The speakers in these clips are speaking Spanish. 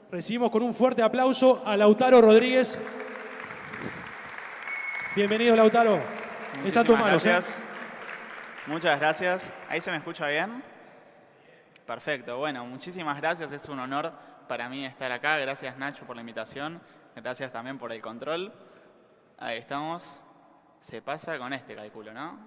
Recibimos con un fuerte aplauso a Lautaro Rodríguez. Bienvenido, Lautaro. Está en tus manos. Gracias. Muchas gracias. ¿Ahí se me escucha bien? Perfecto. Bueno, muchísimas gracias. Es un honor para mí estar acá. Gracias, Nacho, por la invitación. Gracias también por el control. Ahí estamos. Se pasa con este cálculo, ¿no?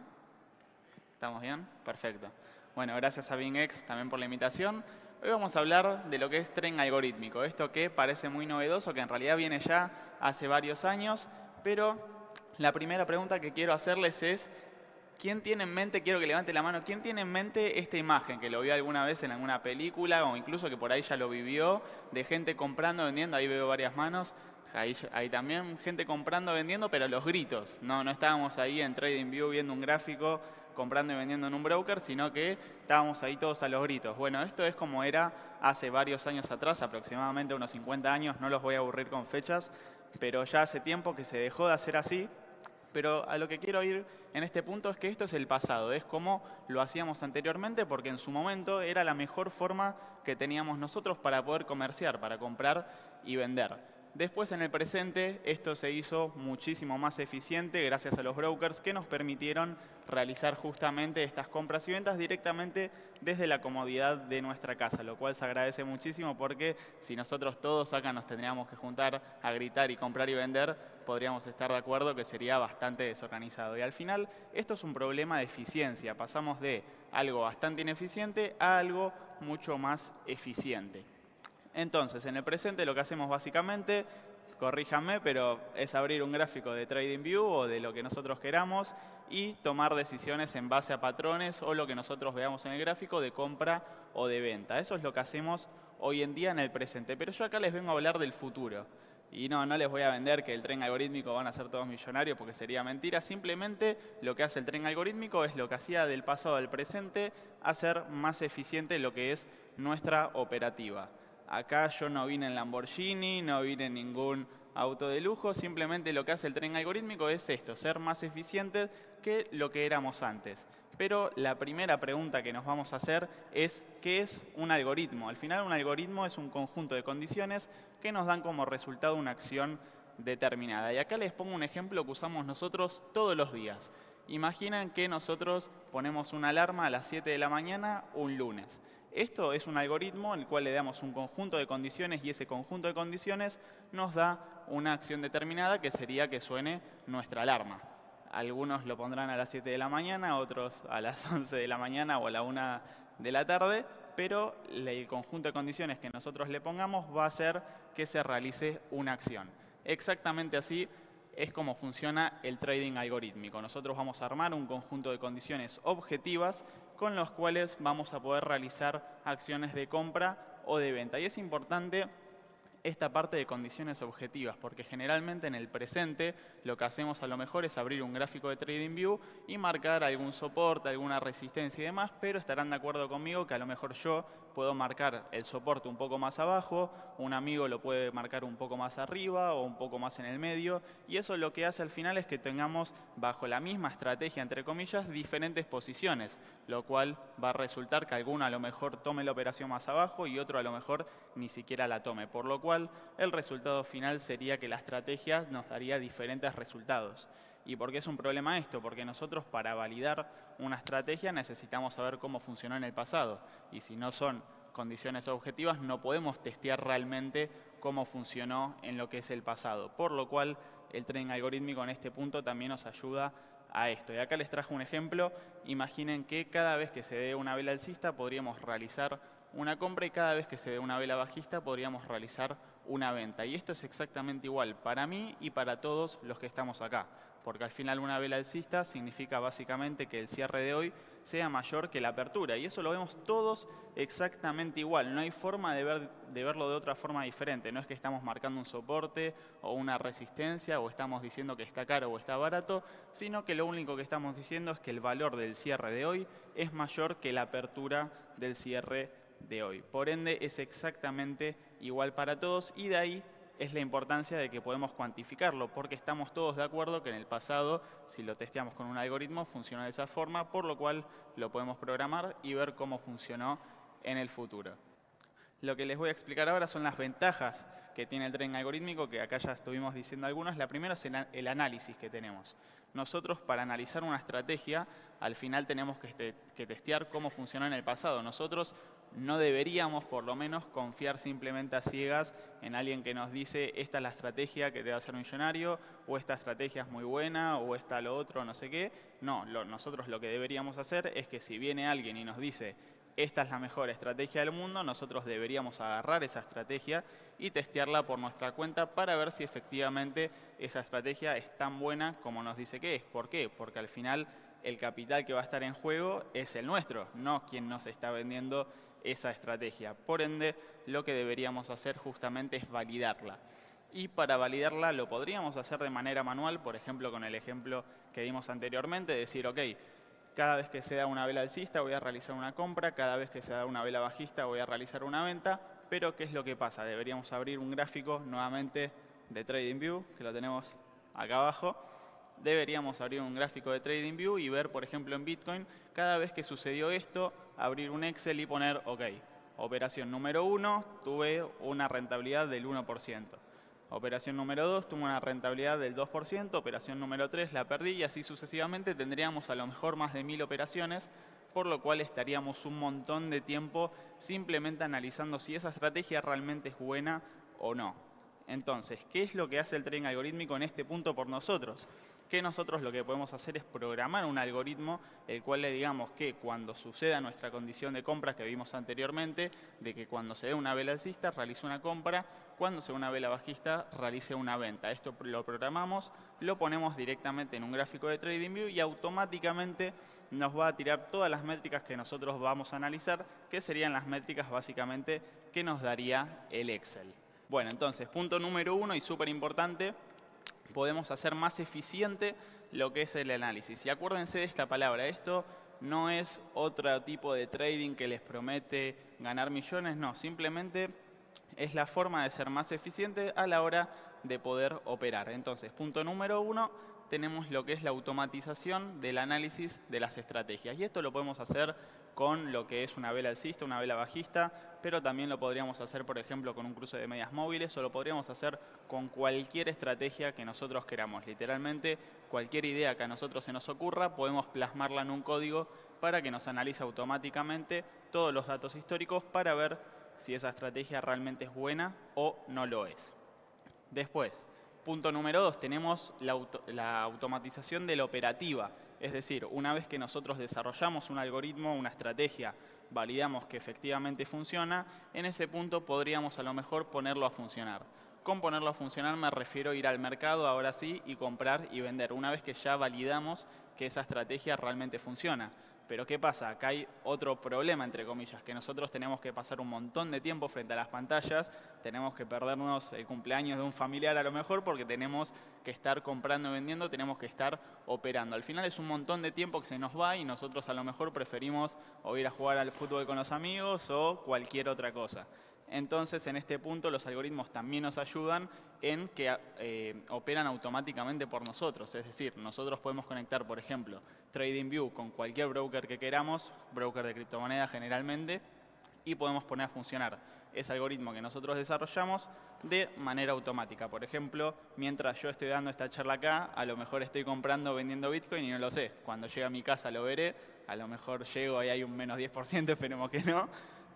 ¿Estamos bien? Perfecto. Bueno, gracias a BingX también por la invitación. Hoy vamos a hablar de lo que es tren algorítmico. Esto que parece muy novedoso, que en realidad viene ya hace varios años, pero la primera pregunta que quiero hacerles es, ¿quién tiene en mente, quiero que levante la mano, quién tiene en mente esta imagen, que lo vio alguna vez en alguna película o incluso que por ahí ya lo vivió, de gente comprando, vendiendo? Ahí veo varias manos. Ahí también gente comprando, vendiendo, pero los gritos. No estábamos ahí en TradingView viendo un gráfico, comprando y vendiendo en un broker, sino que estábamos ahí todos a los gritos. Bueno, esto es como era hace varios años atrás, aproximadamente unos 50 años, no los voy a aburrir con fechas, pero ya hace tiempo que se dejó de hacer así. Pero a lo que quiero ir en este punto es que esto es el pasado, es como lo hacíamos anteriormente, porque en su momento era la mejor forma que teníamos nosotros para poder comerciar, para comprar y vender. Después, en el presente, esto se hizo muchísimo más eficiente gracias a los brokers que nos permitieron realizar justamente estas compras y ventas directamente desde la comodidad de nuestra casa, lo cual se agradece muchísimo porque si nosotros todos acá nos tendríamos que juntar a gritar y comprar y vender, podríamos estar de acuerdo que sería bastante desorganizado. Y al final, esto es un problema de eficiencia. Pasamos de algo bastante ineficiente a algo mucho más eficiente. Entonces, en el presente lo que hacemos básicamente, corríjanme, pero es abrir un gráfico de TradingView o de lo que nosotros queramos y tomar decisiones en base a patrones o lo que nosotros veamos en el gráfico de compra o de venta. Eso es lo que hacemos hoy en día en el presente. Pero yo acá les vengo a hablar del futuro. Y no les voy a vender que el tren algorítmico van a ser todos millonarios porque sería mentira. Simplemente lo que hace el tren algorítmico es lo que hacía del pasado al presente, hacer más eficiente lo que es nuestra operativa. Acá yo no vine en Lamborghini, no vine en ningún auto de lujo, simplemente lo que hace el tren algorítmico es esto, ser más eficientes que lo que éramos antes. Pero la primera pregunta que nos vamos a hacer es, ¿qué es un algoritmo? Al final un algoritmo es un conjunto de condiciones que nos dan como resultado una acción determinada. Y acá les pongo un ejemplo que usamos nosotros todos los días. Imaginen que nosotros ponemos una alarma a las 7 de la mañana un lunes. Esto es un algoritmo en el cual le damos un conjunto de condiciones y ese conjunto de condiciones nos da una acción determinada que sería que suene nuestra alarma. Algunos lo pondrán a las 7 de la mañana, otros a las 11 de la mañana o a la 1 de la tarde, pero el conjunto de condiciones que nosotros le pongamos va a hacer que se realice una acción. Exactamente así es como funciona el trading algorítmico. Nosotros vamos a armar un conjunto de condiciones objetivas con los cuales vamos a poder realizar acciones de compra o de venta. Y es importante esta parte de condiciones objetivas, porque generalmente en el presente lo que hacemos a lo mejor es abrir un gráfico de TradingView y marcar algún soporte, alguna resistencia y demás, pero estarán de acuerdo conmigo que a lo mejor yo puedo marcar el soporte un poco más abajo, un amigo lo puede marcar un poco más arriba o un poco más en el medio, y eso lo que hace al final es que tengamos bajo la misma estrategia, entre comillas, diferentes posiciones, lo cual va a resultar que alguno a lo mejor tome la operación más abajo y otro a lo mejor ni siquiera la tome, por lo cual el resultado final sería que la estrategia nos daría diferentes resultados. ¿Y por qué es un problema esto? Porque nosotros para validar una estrategia necesitamos saber cómo funcionó en el pasado. Y si no son condiciones objetivas, no podemos testear realmente cómo funcionó en lo que es el pasado. Por lo cual, el trading algorítmico en este punto también nos ayuda a esto. Y acá les traje un ejemplo. Imaginen que cada vez que se dé una vela alcista podríamos realizar una compra y cada vez que se dé una vela bajista podríamos realizar una venta. Y esto es exactamente igual para mí y para todos los que estamos acá. Porque al final una vela alcista significa básicamente que el cierre de hoy sea mayor que la apertura. Y eso lo vemos todos exactamente igual. No hay forma de verlo de otra forma diferente. No es que estamos marcando un soporte o una resistencia o estamos diciendo que está caro o está barato, sino que lo único que estamos diciendo es que el valor del cierre de hoy es mayor que la apertura del cierre de hoy. Por ende, es exactamente igual para todos y de ahí es la importancia de que podemos cuantificarlo, porque estamos todos de acuerdo que en el pasado, si lo testeamos con un algoritmo, funcionó de esa forma, por lo cual lo podemos programar y ver cómo funcionó en el futuro. Lo que les voy a explicar ahora son las ventajas que tiene el trading algorítmico, que acá ya estuvimos diciendo algunas. La primera es el análisis que tenemos. Nosotros, para analizar una estrategia, al final tenemos que testear cómo funcionó en el pasado. Nosotros no deberíamos, por lo menos, confiar simplemente a ciegas en alguien que nos dice esta es la estrategia que te va a hacer millonario, o esta estrategia es muy buena, o esta lo otro, no sé qué. No, nosotros lo que deberíamos hacer es que si viene alguien y nos dice esta es la mejor estrategia del mundo, nosotros deberíamos agarrar esa estrategia y testearla por nuestra cuenta para ver si efectivamente esa estrategia es tan buena como nos dice que es. ¿Por qué? Porque al final el capital que va a estar en juego es el nuestro, no quien nos está vendiendo esa estrategia. Por ende, lo que deberíamos hacer justamente es validarla. Y para validarla lo podríamos hacer de manera manual, por ejemplo, con el ejemplo que dimos anteriormente, decir, ok, cada vez que se da una vela alcista voy a realizar una compra, cada vez que se da una vela bajista voy a realizar una venta, pero ¿qué es lo que pasa? Deberíamos abrir un gráfico nuevamente de TradingView, que lo tenemos acá abajo. Deberíamos abrir un gráfico de TradingView y ver, por ejemplo, en Bitcoin, cada vez que sucedió esto, abrir un Excel y poner, ok, operación número 1, tuve una rentabilidad del 1%. Operación número 2 tuvo una rentabilidad del 2%, operación número 3 la perdí y así sucesivamente tendríamos a lo mejor más de 1000 operaciones, por lo cual estaríamos un montón de tiempo simplemente analizando si esa estrategia realmente es buena o no. Entonces, ¿qué es lo que hace el trading algorítmico en este punto por nosotros? Que nosotros lo que podemos hacer es programar un algoritmo el cual le digamos que cuando suceda nuestra condición de compra que vimos anteriormente, de que cuando se dé una vela alcista realice una compra, cuando se dé una vela bajista realice una venta. Esto lo programamos, lo ponemos directamente en un gráfico de TradingView y automáticamente nos va a tirar todas las métricas que nosotros vamos a analizar, que serían las métricas básicamente que nos daría el Excel. Bueno, entonces, punto número 1 y súper importante, podemos hacer más eficiente lo que es el análisis. Y acuérdense de esta palabra, esto no es otro tipo de trading que les promete ganar millones, no, simplemente es la forma de ser más eficiente a la hora de poder operar. Entonces, punto número 1, tenemos lo que es la automatización del análisis de las estrategias. Y esto lo podemos hacer con lo que es una vela alcista, una vela bajista, pero también lo podríamos hacer, por ejemplo, con un cruce de medias móviles, o lo podríamos hacer con cualquier estrategia que nosotros queramos. Literalmente, cualquier idea que a nosotros se nos ocurra, podemos plasmarla en un código para que nos analice automáticamente todos los datos históricos para ver si esa estrategia realmente es buena o no lo es. Después, punto número 2, tenemos la automatización de la operativa. Es decir, una vez que nosotros desarrollamos un algoritmo, una estrategia, validamos que efectivamente funciona, en ese punto podríamos a lo mejor ponerlo a funcionar. Con ponerlo a funcionar me refiero a ir al mercado ahora sí y comprar y vender, una vez que ya validamos que esa estrategia realmente funciona. Pero ¿qué pasa? Acá hay otro problema, entre comillas, que nosotros tenemos que pasar un montón de tiempo frente a las pantallas, tenemos que perdernos el cumpleaños de un familiar a lo mejor porque tenemos que estar comprando y vendiendo, tenemos que estar operando. Al final es un montón de tiempo que se nos va y nosotros a lo mejor preferimos o ir a jugar al fútbol con los amigos o cualquier otra cosa. Entonces, en este punto, los algoritmos también nos ayudan en que operan automáticamente por nosotros. Es decir, nosotros podemos conectar, por ejemplo, TradingView con cualquier broker que queramos, broker de criptomonedas generalmente, y podemos poner a funcionar ese algoritmo que nosotros desarrollamos de manera automática. Por ejemplo, mientras yo estoy dando esta charla acá, a lo mejor estoy comprando o vendiendo Bitcoin y no lo sé. Cuando llegue a mi casa lo veré, a lo mejor llego y hay un menos 10%, esperemos que no.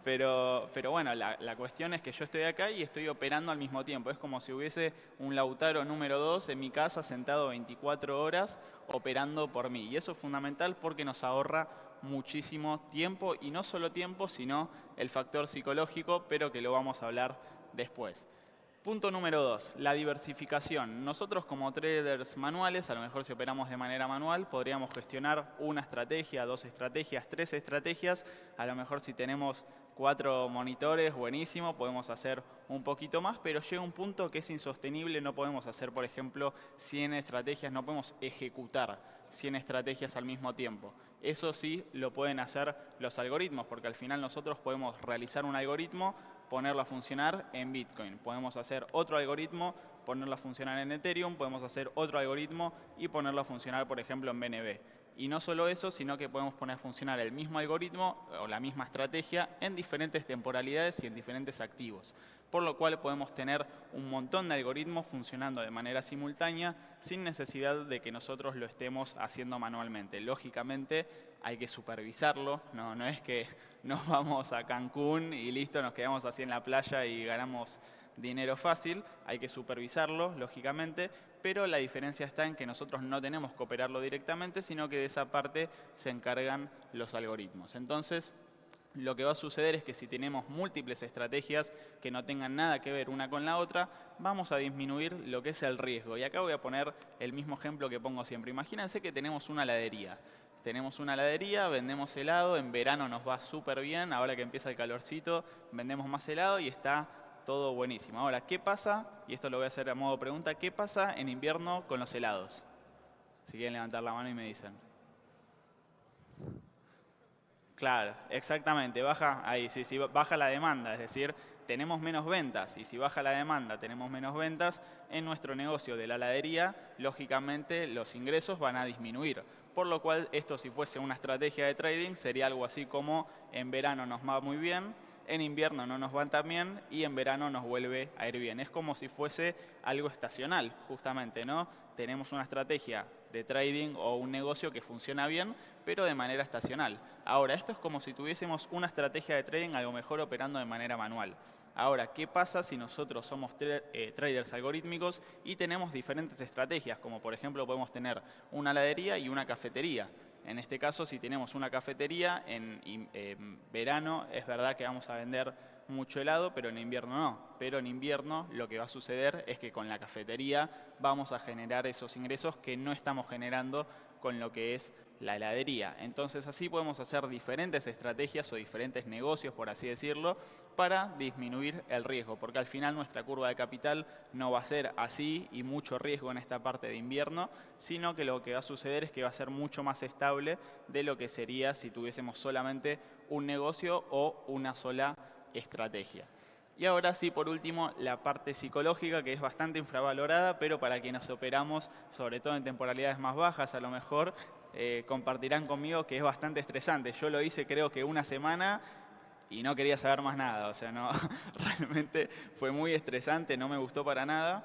Pero bueno, la cuestión es que yo estoy acá y estoy operando al mismo tiempo. Es como si hubiese un Lautaro número 2 en mi casa sentado 24 horas operando por mí. Y eso es fundamental porque nos ahorra muchísimo tiempo, y no solo tiempo, sino el factor psicológico, pero que lo vamos a hablar después. Punto número 2, la diversificación. Nosotros como traders manuales, a lo mejor si operamos de manera manual, podríamos gestionar una estrategia, 2 estrategias, 3 estrategias. A lo mejor si tenemos 4 monitores, buenísimo, podemos hacer un poquito más, pero llega un punto que es insostenible, no podemos hacer, por ejemplo, 100 estrategias, no podemos ejecutar 100 estrategias al mismo tiempo. Eso sí lo pueden hacer los algoritmos, porque al final nosotros podemos realizar un algoritmo, ponerlo a funcionar en Bitcoin. Podemos hacer otro algoritmo, ponerlo a funcionar en Ethereum, podemos hacer otro algoritmo y ponerlo a funcionar, por ejemplo, en BNB. Y no solo eso, sino que podemos poner a funcionar el mismo algoritmo o la misma estrategia en diferentes temporalidades y en diferentes activos. Por lo cual podemos tener un montón de algoritmos funcionando de manera simultánea sin necesidad de que nosotros lo estemos haciendo manualmente. Lógicamente hay que supervisarlo, no es que nos vamos a Cancún y listo, nos quedamos así en la playa y ganamos dinero fácil, hay que supervisarlo, lógicamente, pero la diferencia está en que nosotros no tenemos que operarlo directamente, sino que de esa parte se encargan los algoritmos. Entonces, lo que va a suceder es que si tenemos múltiples estrategias que no tengan nada que ver una con la otra, vamos a disminuir lo que es el riesgo. Y acá voy a poner el mismo ejemplo que pongo siempre. Imagínense que tenemos una heladería. Tenemos una heladería, vendemos helado, en verano nos va súper bien, ahora que empieza el calorcito, vendemos más helado y está todo buenísimo. Ahora, ¿qué pasa? Y esto lo voy a hacer a modo pregunta, ¿qué pasa en invierno con los helados? Si quieren levantar la mano y me dicen. Claro, exactamente, baja ahí, sí, baja la demanda, es decir, tenemos menos ventas y si baja la demanda, tenemos menos ventas, en nuestro negocio de la heladería, lógicamente los ingresos van a disminuir. Por lo cual, esto si fuese una estrategia de trading, sería algo así como en verano nos va muy bien, en invierno no nos va tan bien y en verano nos vuelve a ir bien. Es como si fuese algo estacional, justamente, ¿no? Tenemos una estrategia de trading o un negocio que funciona bien, pero de manera estacional. Ahora, esto es como si tuviésemos una estrategia de trading a lo mejor operando de manera manual. Ahora, ¿qué pasa si nosotros somos traders algorítmicos y tenemos diferentes estrategias? Como por ejemplo podemos tener una heladería y una cafetería. En este caso, si tenemos una cafetería, en verano es verdad que vamos a vender mucho helado, pero en invierno no. Pero en invierno lo que va a suceder es que con la cafetería vamos a generar esos ingresos que no estamos generando con lo que es la heladería. Entonces así podemos hacer diferentes estrategias o diferentes negocios, por así decirlo, para disminuir el riesgo, porque al final nuestra curva de capital no va a ser así y mucho riesgo en esta parte de invierno, sino que lo que va a suceder es que va a ser mucho más estable de lo que sería si tuviésemos solamente un negocio o una sola estrategia. Y ahora sí, por último, la parte psicológica, que es bastante infravalorada, pero para quienes operamos, sobre todo en temporalidades más bajas, a lo mejor compartirán conmigo que es bastante estresante. Yo lo hice creo que una semana y no quería saber más nada. O sea, no, realmente fue muy estresante, no me gustó para nada.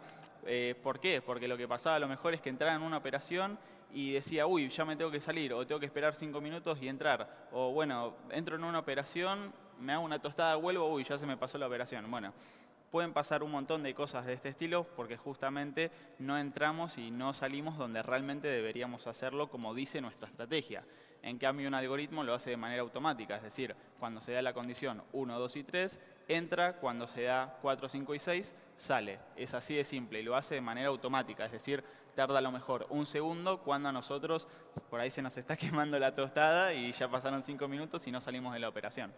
¿Por qué? Porque lo que pasaba a lo mejor es que entraba en una operación y decía, uy, ya me tengo que salir, o tengo que esperar 5 minutos y entrar. O bueno, entro en una operación, me hago una tostada, vuelvo, uy, ya se me pasó la operación. Bueno, pueden pasar un montón de cosas de este estilo porque justamente no entramos y no salimos donde realmente deberíamos hacerlo como dice nuestra estrategia. En cambio, un algoritmo lo hace de manera automática, es decir, cuando se da la condición 1, 2 y 3, entra, cuando se da 4, 5 y 6, sale. Es así de simple y lo hace de manera automática, es decir, tarda a lo mejor un segundo cuando a nosotros por ahí se nos está quemando la tostada y ya pasaron 5 minutos y no salimos de la operación.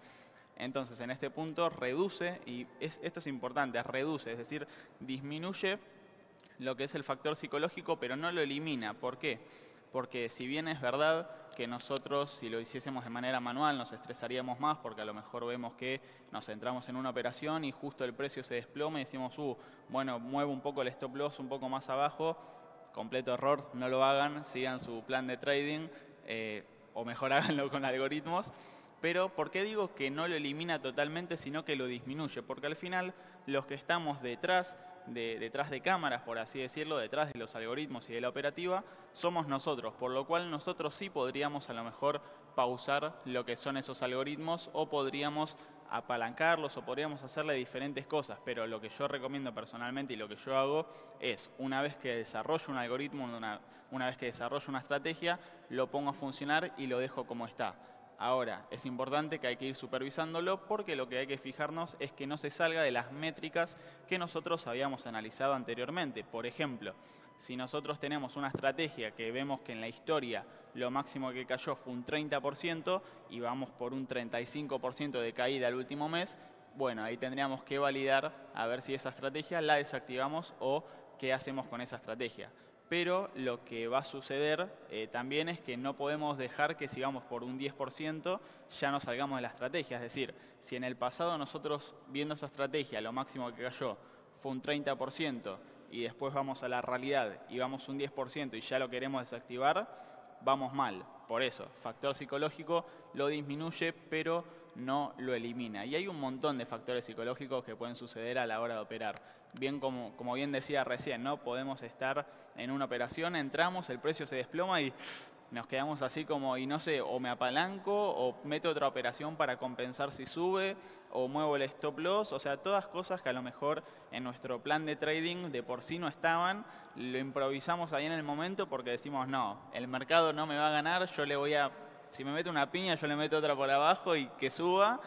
Entonces, en este punto reduce, y esto es importante, reduce, es decir, disminuye lo que es el factor psicológico, pero no lo elimina. ¿Por qué? Porque si bien es verdad que nosotros, si lo hiciésemos de manera manual, nos estresaríamos más, porque a lo mejor vemos que nos centramos en una operación y justo el precio se desploma y decimos, bueno, muevo un poco el stop loss un poco más abajo, completo error, no lo hagan, sigan su plan de trading, o mejor háganlo con algoritmos. Pero, ¿por qué digo que no lo elimina totalmente, sino que lo disminuye? Porque al final, los que estamos detrás de cámaras, por así decirlo, detrás de los algoritmos y de la operativa, somos nosotros. Por lo cual, nosotros sí podríamos a lo mejor pausar lo que son esos algoritmos o podríamos apalancarlos o podríamos hacerle diferentes cosas. Pero lo que yo recomiendo personalmente y lo que yo hago es, una vez que desarrollo un algoritmo, una vez que desarrollo una estrategia, lo pongo a funcionar y lo dejo como está. Ahora, es importante que hay que ir supervisándolo porque lo que hay que fijarnos es que no se salga de las métricas que nosotros habíamos analizado anteriormente. Por ejemplo, si nosotros tenemos una estrategia que vemos que en la historia lo máximo que cayó fue un 30% y vamos por un 35% de caída el último mes, bueno, ahí tendríamos que validar a ver si esa estrategia la desactivamos o qué hacemos con esa estrategia. Pero lo que va a suceder también es que no podemos dejar que si vamos por un 10% ya no salgamos de la estrategia. Es decir, si en el pasado nosotros viendo esa estrategia lo máximo que cayó fue un 30% y después vamos a la realidad y vamos un 10% y ya lo queremos desactivar, vamos mal. por eso, factor psicológico lo disminuye, pero no lo elimina. Y hay un montón de factores psicológicos que pueden suceder a la hora de operar. Bien, como bien decía recién, ¿no? Podemos estar en una operación, entramos, el precio se desploma y nos quedamos así como, y no sé, o me apalanco, o meto otra operación para compensar si sube, o muevo el stop loss, o sea, todas cosas que a lo mejor en nuestro plan de trading de por sí no estaban, lo improvisamos ahí en el momento porque decimos, no, el mercado no me va a ganar, yo le voy a, si me mete una piña, yo le meto otra por abajo y que suba.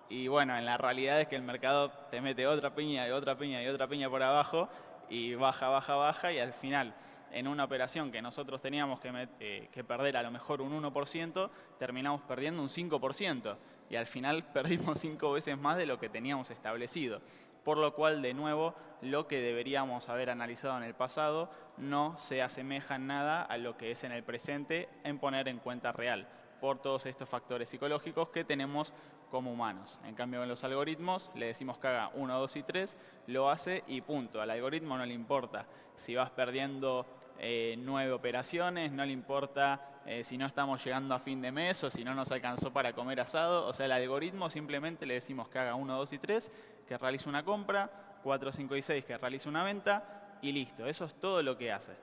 Y bueno, en la realidad es que el mercado te mete otra piña y otra piña y otra piña por abajo y baja, baja, baja y al final en una operación que nosotros teníamos que perder a lo mejor un 1%, terminamos perdiendo un 5% y al final perdimos 5 veces más de lo que teníamos establecido. Por lo cual, de nuevo, lo que deberíamos haber analizado en el pasado no se asemeja en nada a lo que es en el presente en poner en cuenta real, por todos estos factores psicológicos que tenemos como humanos. En cambio, en los algoritmos le decimos que haga 1, 2 y 3, lo hace y punto. Al algoritmo no le importa si vas perdiendo 9 operaciones, no le importa si no estamos llegando a fin de mes o si no nos alcanzó para comer asado. O sea, el algoritmo simplemente le decimos que haga 1, 2 y 3, que realice una compra, 4, 5 y 6 que realice una venta y listo. Eso es todo lo que hace.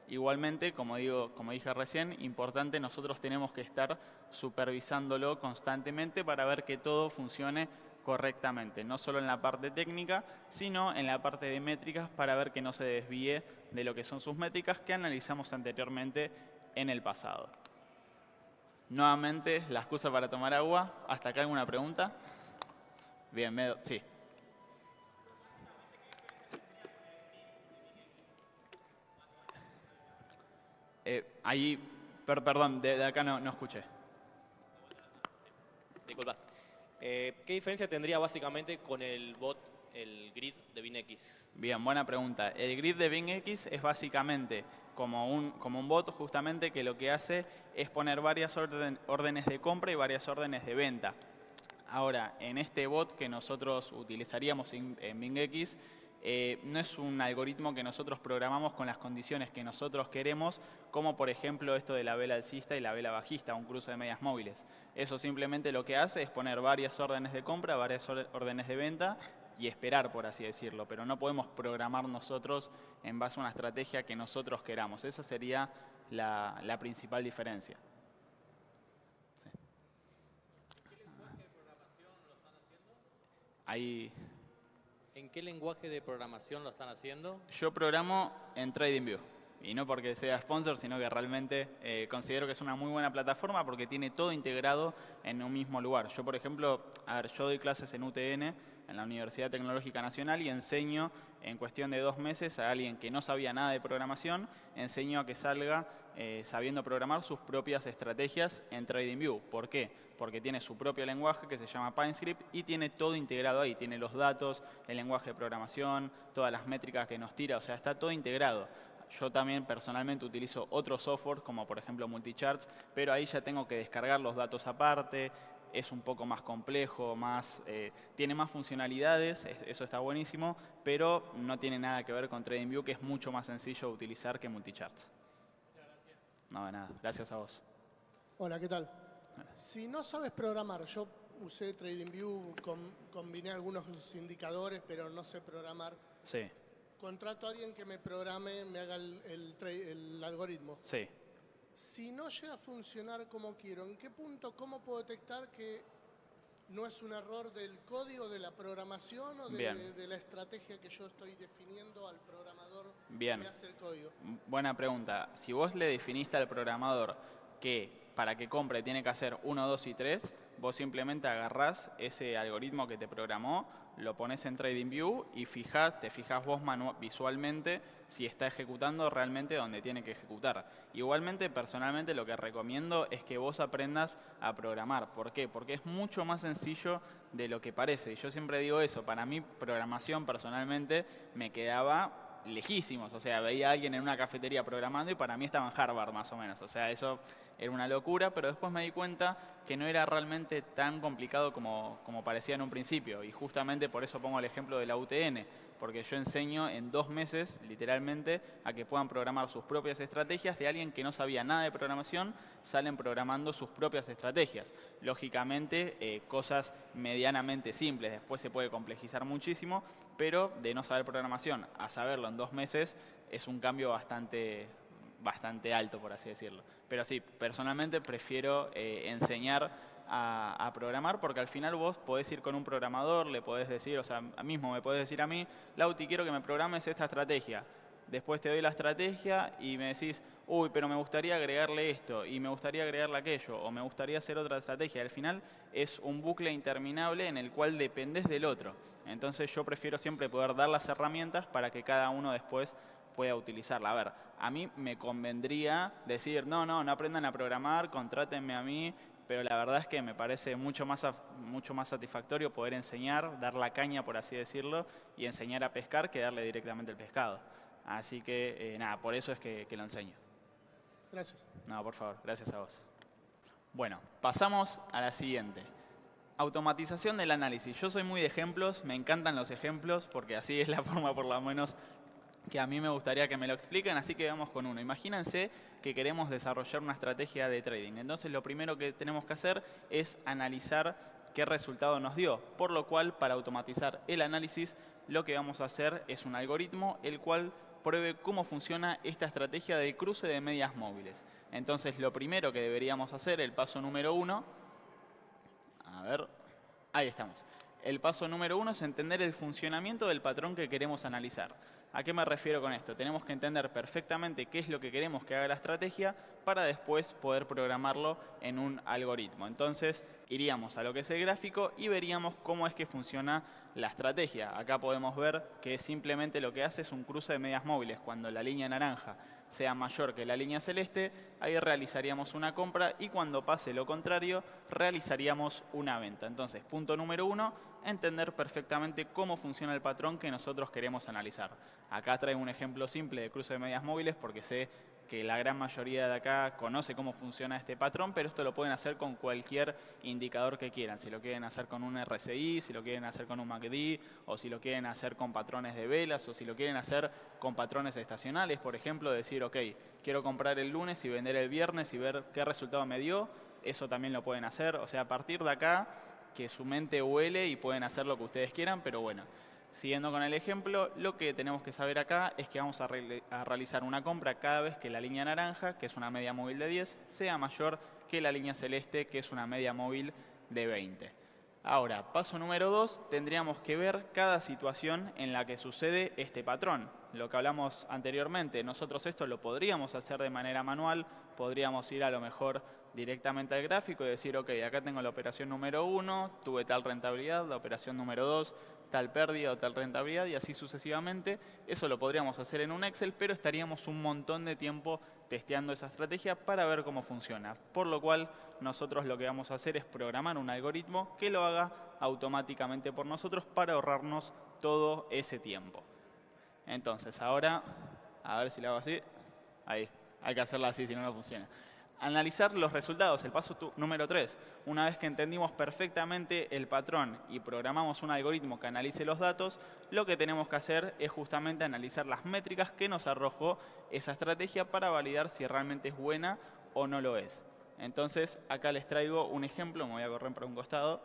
Igualmente, como dije recién, importante, nosotros tenemos que estar supervisándolo constantemente para ver que todo funcione correctamente, no solo en la parte técnica, sino en la parte de métricas para ver que no se desvíe de lo que son sus métricas que analizamos anteriormente en el pasado. Nuevamente, la excusa para tomar agua. ¿Hasta acá alguna pregunta? Bien, sí. Ahí, perdón, de acá no escuché. Disculpa. ¿Qué diferencia tendría básicamente con el bot, el grid de BinX? Bien, buena pregunta. El grid de BinX es básicamente como un bot justamente que lo que hace es poner varias órdenes de compra y varias órdenes de venta. Ahora, en este bot que nosotros utilizaríamos en BinX, no es un algoritmo que nosotros programamos con las condiciones que nosotros queremos, como por ejemplo esto de la vela alcista y la vela bajista, un cruce de medias móviles. Eso simplemente lo que hace es poner varias órdenes de compra, varias órdenes de venta y esperar, por así decirlo. Pero no podemos programar nosotros en base a una estrategia que nosotros queramos. Esa sería la principal diferencia. Ahí. ¿En qué lenguaje de programación lo están haciendo? Yo programo en TradingView. Y no porque sea sponsor, sino que realmente considero que es una muy buena plataforma porque tiene todo integrado en un mismo lugar. Yo, por ejemplo, yo doy clases en UTN, en la Universidad Tecnológica Nacional, y enseño en cuestión de 2 meses a alguien que no sabía nada de programación, enseño a que salga sabiendo programar sus propias estrategias en TradingView. ¿Por qué? Porque tiene su propio lenguaje que se llama PineScript y tiene todo integrado ahí. Tiene los datos, el lenguaje de programación, todas las métricas que nos tira, o sea, está todo integrado. Yo también personalmente utilizo otros software, como por ejemplo Multicharts, pero ahí ya tengo que descargar los datos aparte, es un poco más complejo, tiene más funcionalidades, eso está buenísimo, pero no tiene nada que ver con TradingView, que es mucho más sencillo de utilizar que Multicharts. Muchas gracias. No, de nada. Gracias a vos. Hola, ¿qué tal? Si no sabes programar, yo usé TradingView, combiné algunos indicadores, pero no sé programar. Sí. Contrato a alguien que me programe, me haga el algoritmo. Sí. Si no llega a funcionar como quiero, ¿en qué punto, cómo puedo detectar que no es un error del código, de la programación o de la estrategia que yo estoy definiendo al programador que me hace el código? Buena pregunta. Si vos le definiste al programador que para que compre tiene que hacer 1, 2 y 3, vos simplemente agarrás ese algoritmo que te programó, lo pones en TradingView y te fijas vos visualmente si está ejecutando realmente donde tiene que ejecutar. Igualmente, personalmente, lo que recomiendo es que vos aprendas a programar. ¿Por qué? Porque es mucho más sencillo de lo que parece. Y yo siempre digo eso, para mí programación personalmente me quedaba lejísimos. O sea, veía a alguien en una cafetería programando y para mí estaba en Harvard más o menos. O sea, eso era una locura, pero después me di cuenta que no era realmente tan complicado como parecía en un principio. Y justamente por eso pongo el ejemplo de la UTN. porque yo enseño en 2 meses, literalmente, a que puedan programar sus propias estrategias de alguien que no sabía nada de programación, salen programando sus propias estrategias. Lógicamente, cosas medianamente simples, después se puede complejizar muchísimo, pero de no saber programación a saberlo en 2 meses es un cambio bastante alto, por así decirlo. Pero sí, personalmente prefiero enseñar a programar, porque al final vos podés ir con un programador, le podés decir, o sea, mismo me podés decir a mí, Lauti, quiero que me programes esta estrategia. Después te doy la estrategia y me decís, uy, pero me gustaría agregarle esto, y me gustaría agregarle aquello, o me gustaría hacer otra estrategia. Al final es un bucle interminable en el cual dependés del otro. Entonces yo prefiero siempre poder dar las herramientas para que cada uno después pueda utilizarla. A ver, a mí me convendría decir, no aprendan a programar, contrátenme a mí, pero la verdad es que me parece mucho más satisfactorio poder enseñar, dar la caña, por así decirlo, y enseñar a pescar que darle directamente el pescado. Así que, nada, por eso es que lo enseño. Gracias. No, por favor, gracias a vos. Bueno, pasamos a la siguiente. Automatización del análisis. Yo soy muy de ejemplos, me encantan los ejemplos, porque así es la forma, por lo menos, que a mí me gustaría que me lo expliquen, así que vamos con uno. Imagínense que queremos desarrollar una estrategia de trading. Entonces lo primero que tenemos que hacer es analizar qué resultado nos dio. Por lo cual, para automatizar el análisis, lo que vamos a hacer es un algoritmo el cual pruebe cómo funciona esta estrategia del cruce de medias móviles. Entonces lo primero que deberíamos hacer, el paso número 1, a ver, ahí estamos. El paso número 1 es entender el funcionamiento del patrón que queremos analizar. ¿A qué me refiero con esto? Tenemos que entender perfectamente qué es lo que queremos que haga la estrategia para después poder programarlo en un algoritmo. Entonces, iríamos a lo que es el gráfico y veríamos cómo es que funciona la estrategia. Acá podemos ver que simplemente lo que hace es un cruce de medias móviles. Cuando la línea naranja sea mayor que la línea celeste, ahí realizaríamos una compra, y cuando pase lo contrario, realizaríamos una venta. Entonces, punto número 1, entender perfectamente cómo funciona el patrón que nosotros queremos analizar. Acá traigo un ejemplo simple de cruce de medias móviles porque sé que la gran mayoría de acá conoce cómo funciona este patrón, pero esto lo pueden hacer con cualquier indicador que quieran. Si lo quieren hacer con un RSI, si lo quieren hacer con un MACD, o si lo quieren hacer con patrones de velas, o si lo quieren hacer con patrones estacionales, por ejemplo, decir, ok, quiero comprar el lunes y vender el viernes y ver qué resultado me dio, eso también lo pueden hacer. O sea, a partir de acá, que su mente huele y pueden hacer lo que ustedes quieran, pero bueno. Siguiendo con el ejemplo, lo que tenemos que saber acá es que vamos a realizar una compra cada vez que la línea naranja, que es una media móvil de 10, sea mayor que la línea celeste, que es una media móvil de 20. Ahora, paso número 2, tendríamos que ver cada situación en la que sucede este patrón. Lo que hablamos anteriormente, nosotros esto lo podríamos hacer de manera manual, podríamos ir a lo mejor directamente al gráfico y decir, ok, acá tengo la operación número 1, tuve tal rentabilidad, la operación número 2, tal pérdida o tal rentabilidad, y así sucesivamente. Eso lo podríamos hacer en un Excel, pero estaríamos un montón de tiempo testeando esa estrategia para ver cómo funciona. Por lo cual, nosotros lo que vamos a hacer es programar un algoritmo que lo haga automáticamente por nosotros para ahorrarnos todo ese tiempo. Entonces, ahora, a ver si lo hago así. Ahí, hay que hacerla así, si no, no funciona. Analizar los resultados, el paso número 3. Una vez que entendimos perfectamente el patrón y programamos un algoritmo que analice los datos, lo que tenemos que hacer es justamente analizar las métricas que nos arrojó esa estrategia para validar si realmente es buena o no lo es. Entonces, acá les traigo un ejemplo, me voy a correr para un costado.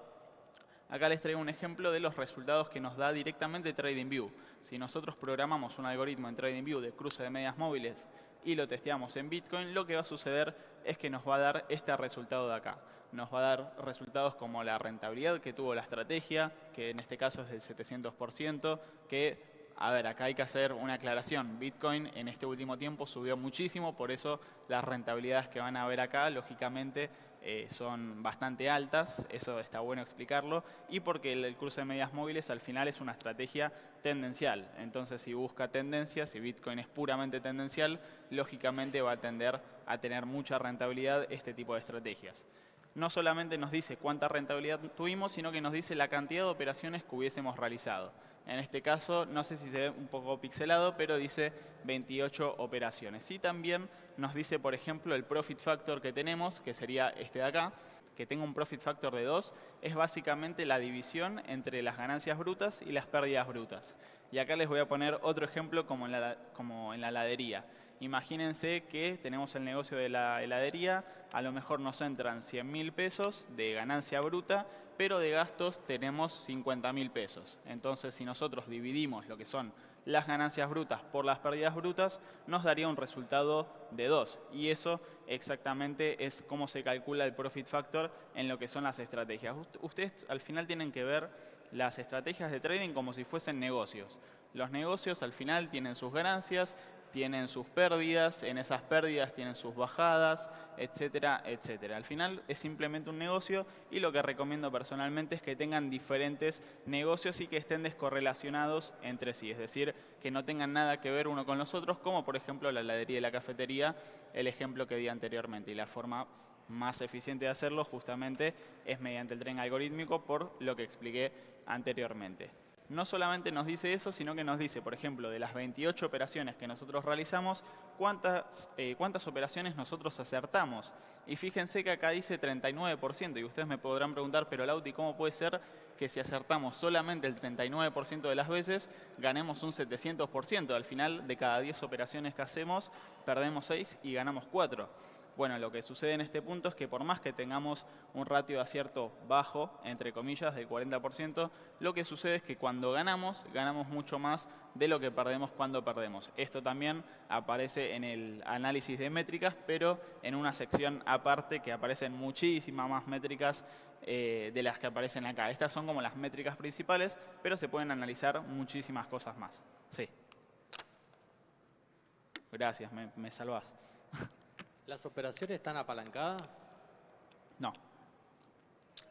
Acá les traigo un ejemplo de los resultados que nos da directamente TradingView. Si nosotros programamos un algoritmo en TradingView de cruce de medias móviles y lo testeamos en Bitcoin, lo que va a suceder es que nos va a dar este resultado de acá. Nos va a dar resultados como la rentabilidad que tuvo la estrategia, que en este caso es del 700%, que, a ver, acá hay que hacer una aclaración. Bitcoin en este último tiempo subió muchísimo, por eso las rentabilidades que van a ver acá, lógicamente, son bastante altas, eso está bueno explicarlo, y porque el cruce de medias móviles al final es una estrategia tendencial. Entonces, si busca tendencias, si Bitcoin es puramente tendencial, lógicamente va a tender a tener mucha rentabilidad este tipo de estrategias. No solamente nos dice cuánta rentabilidad tuvimos, sino que nos dice la cantidad de operaciones que hubiésemos realizado. En este caso, no sé si se ve un poco pixelado, pero dice 28 operaciones. Y también nos dice, por ejemplo, el profit factor que tenemos, que sería este de acá, que tenga un profit factor de 2 es básicamente la división entre las ganancias brutas y las pérdidas brutas. Y acá les voy a poner otro ejemplo como en la heladería. Imagínense que tenemos el negocio de la heladería, a lo mejor nos entran 100.000 pesos de ganancia bruta, pero de gastos tenemos 50.000 pesos. Entonces, si nosotros dividimos lo que son las ganancias brutas por las pérdidas brutas, nos daría un resultado de 2. Y eso exactamente es cómo se calcula el profit factor en lo que son las estrategias. Ustedes al final tienen que ver las estrategias de trading como si fuesen negocios. Los negocios al final tienen sus ganancias, tienen sus pérdidas, en esas pérdidas tienen sus bajadas, etcétera, etcétera. Al final es simplemente un negocio y lo que recomiendo personalmente es que tengan diferentes negocios y que estén descorrelacionados entre sí. Es decir, que no tengan nada que ver uno con los otros, como por ejemplo la heladería y la cafetería, el ejemplo que di anteriormente. Y la forma más eficiente de hacerlo justamente es mediante el trading algorítmico, por lo que expliqué anteriormente. No solamente nos dice eso, sino que nos dice, por ejemplo, de las 28 operaciones que nosotros realizamos, cuántas operaciones nosotros acertamos. Y fíjense que acá dice 39%, y ustedes me podrán preguntar, pero Lauti, ¿cómo puede ser que si acertamos solamente el 39% de las veces, ganemos un 700%? Al final, de cada 10 operaciones que hacemos, perdemos 6 y ganamos 4. Bueno, lo que sucede en este punto es que por más que tengamos un ratio de acierto bajo, entre comillas, del 40%, lo que sucede es que cuando ganamos, ganamos mucho más de lo que perdemos cuando perdemos. Esto también aparece en el análisis de métricas, pero en una sección aparte que aparecen muchísimas más métricas de las que aparecen acá. Estas son como las métricas principales, pero se pueden analizar muchísimas cosas más. Sí. Gracias, me salvás. ¿Las operaciones están apalancadas? No.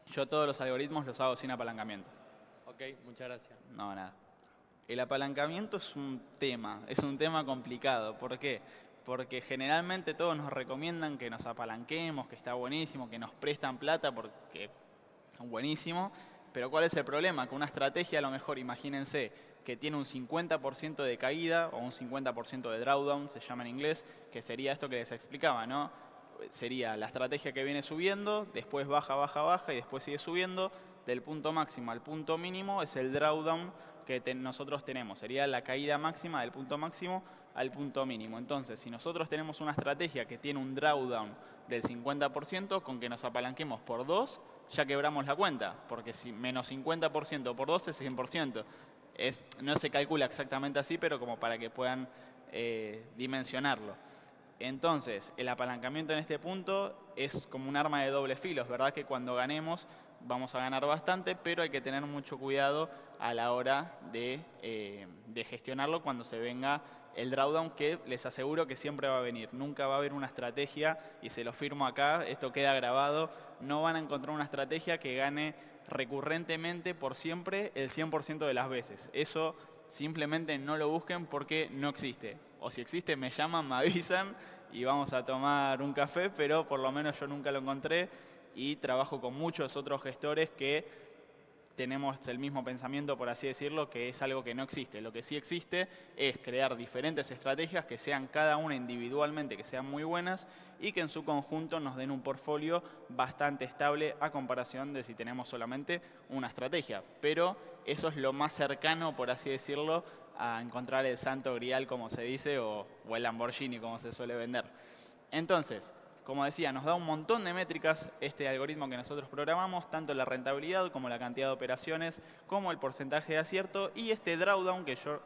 Yo todos los algoritmos los hago sin apalancamiento. Ok, muchas gracias. No, nada. El apalancamiento es un tema complicado. ¿Por qué? Porque generalmente todos nos recomiendan que nos apalanquemos, que está buenísimo, que nos prestan plata porque es buenísimo. Pero ¿cuál es el problema? Que una estrategia, a lo mejor, imagínense, que tiene un 50% de caída o un 50% de drawdown, se llama en inglés, que sería esto que les explicaba, ¿no? Sería la estrategia que viene subiendo, después baja, baja, baja y después sigue subiendo. Del punto máximo al punto mínimo es el drawdown que nosotros tenemos. Sería la caída máxima del punto máximo al punto mínimo. Entonces, si nosotros tenemos una estrategia que tiene un drawdown del 50%, con que nos apalanquemos por 2, ya quebramos la cuenta, porque si menos 50% por 2 es 100%. No se calcula exactamente así, pero como para que puedan dimensionarlo. Entonces, el apalancamiento en este punto es como un arma de doble filo. Es verdad que cuando ganemos vamos a ganar bastante, pero hay que tener mucho cuidado a la hora de gestionarlo cuando se venga el drawdown, que les aseguro que siempre va a venir. Nunca va a haber una estrategia, y se lo firmo acá, esto queda grabado, no van a encontrar una estrategia que gane recurrentemente por siempre el 100% de las veces. Eso simplemente no lo busquen porque no existe. O si existe, me llaman, me avisan y vamos a tomar un café, pero por lo menos yo nunca lo encontré y trabajo con muchos otros gestores que tenemos el mismo pensamiento, por así decirlo, que es algo que no existe. Lo que sí existe es crear diferentes estrategias que sean cada una individualmente, que sean muy buenas y que en su conjunto nos den un portfolio bastante estable a comparación de si tenemos solamente una estrategia. Pero eso es lo más cercano, por así decirlo, a encontrar el santo grial, como se dice, o el Lamborghini, como se suele vender. Entonces, como decía, nos da un montón de métricas este algoritmo que nosotros programamos, tanto la rentabilidad como la cantidad de operaciones, como el porcentaje de acierto y este drawdown que yo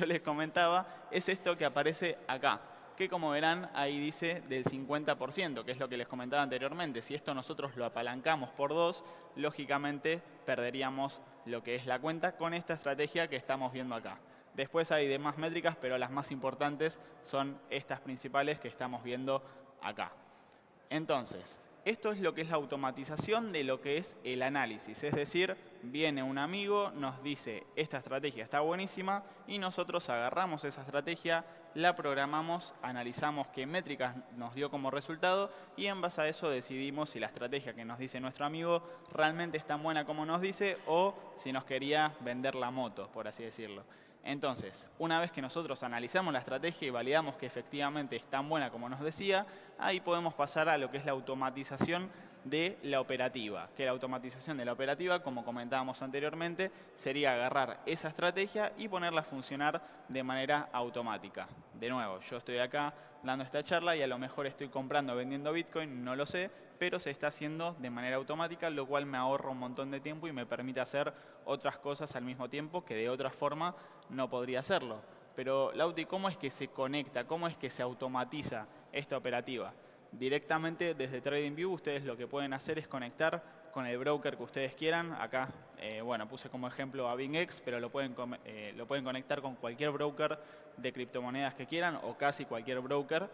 les comentaba, es esto que aparece acá, que como verán ahí dice del 50%, que es lo que les comentaba anteriormente. Si esto nosotros lo apalancamos por 2, lógicamente perderíamos lo que es la cuenta con esta estrategia que estamos viendo acá. Después hay demás métricas, pero las más importantes son estas principales que estamos viendo acá. Entonces, esto es lo que es la automatización de lo que es el análisis. Es decir, viene un amigo, nos dice, esta estrategia está buenísima, y nosotros agarramos esa estrategia, la programamos, analizamos qué métricas nos dio como resultado, y en base a eso decidimos si la estrategia que nos dice nuestro amigo realmente es tan buena como nos dice, o si nos quería vender la moto, por así decirlo. Entonces, una vez que nosotros analizamos la estrategia y validamos que efectivamente es tan buena como nos decía, ahí podemos pasar a lo que es la automatización de la operativa. Que la automatización de la operativa, como comentábamos anteriormente, sería agarrar esa estrategia y ponerla a funcionar de manera automática. De nuevo, yo estoy acá dando esta charla y a lo mejor estoy comprando o vendiendo Bitcoin, no lo sé, pero se está haciendo de manera automática, lo cual me ahorra un montón de tiempo y me permite hacer otras cosas al mismo tiempo que de otra forma no podría hacerlo. Pero, Lauti, ¿cómo es que se conecta? ¿Cómo es que se automatiza esta operativa? Directamente desde TradingView ustedes lo que pueden hacer es conectar con el broker que ustedes quieran. Acá, bueno, puse como ejemplo a BingX, pero lo pueden conectar con cualquier broker de criptomonedas que quieran o casi cualquier broker.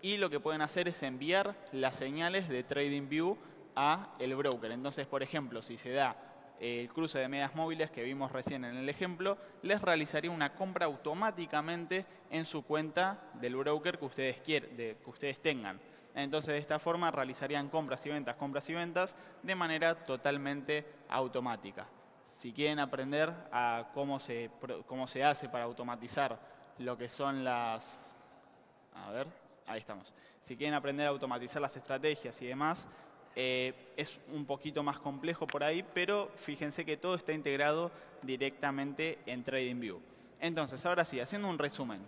Y lo que pueden hacer es enviar las señales de TradingView a el broker. Entonces, por ejemplo, si se da el cruce de medias móviles que vimos recién en el ejemplo, les realizaría una compra automáticamente en su cuenta del broker que ustedes tengan. Entonces, de esta forma realizarían compras y ventas de manera totalmente automática. Si quieren aprender a cómo se hace para automatizar lo que son las... A ver, ahí estamos. Si quieren aprender a automatizar las estrategias y demás, es un poquito más complejo por ahí, pero fíjense que todo está integrado directamente en TradingView. Entonces, ahora sí, haciendo un resumen.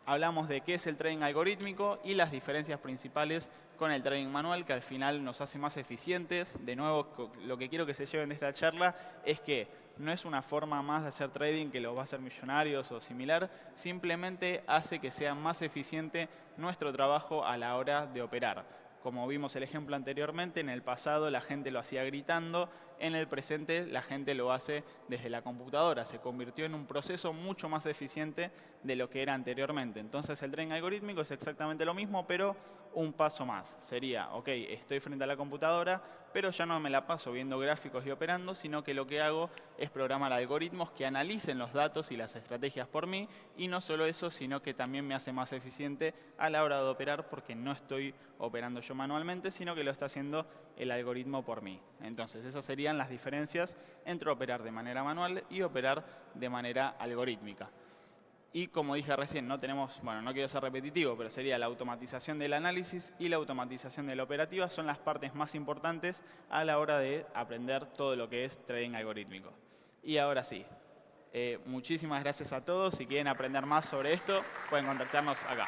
Hablamos de qué es el trading algorítmico y las diferencias principales con el trading manual, que al final nos hace más eficientes. De nuevo, lo que quiero que se lleven de esta charla es que no es una forma más de hacer trading que los va a hacer millonarios o similar, simplemente hace que sea más eficiente nuestro trabajo a la hora de operar. Como vimos el ejemplo anteriormente, en el pasado la gente lo hacía gritando, en el presente la gente lo hace desde la computadora. Se convirtió en un proceso mucho más eficiente de lo que era anteriormente. Entonces el trading algorítmico es exactamente lo mismo, pero un paso más. Sería, ok, estoy frente a la computadora, pero ya no me la paso viendo gráficos y operando, sino que lo que hago es programar algoritmos que analicen los datos y las estrategias por mí, y no solo eso, sino que también me hace más eficiente a la hora de operar, porque no estoy operando yo manualmente, sino que lo está haciendo el algoritmo por mí. Entonces, esas serían las diferencias entre operar de manera manual y operar de manera algorítmica. Y como dije recién, no quiero ser repetitivo, pero sería la automatización del análisis y la automatización de la operativa son las partes más importantes a la hora de aprender todo lo que es trading algorítmico. Y ahora sí, muchísimas gracias a todos. Si quieren aprender más sobre esto, pueden contactarnos acá.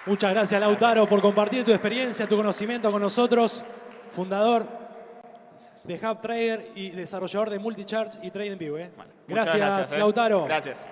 Muchas gracias, Lautaro, por compartir tu experiencia, tu conocimiento con nosotros. Fundador de Hub Trader y desarrollador de Multicharts y TradingView. Bueno, Gracias, gracias, Lautaro. Gracias.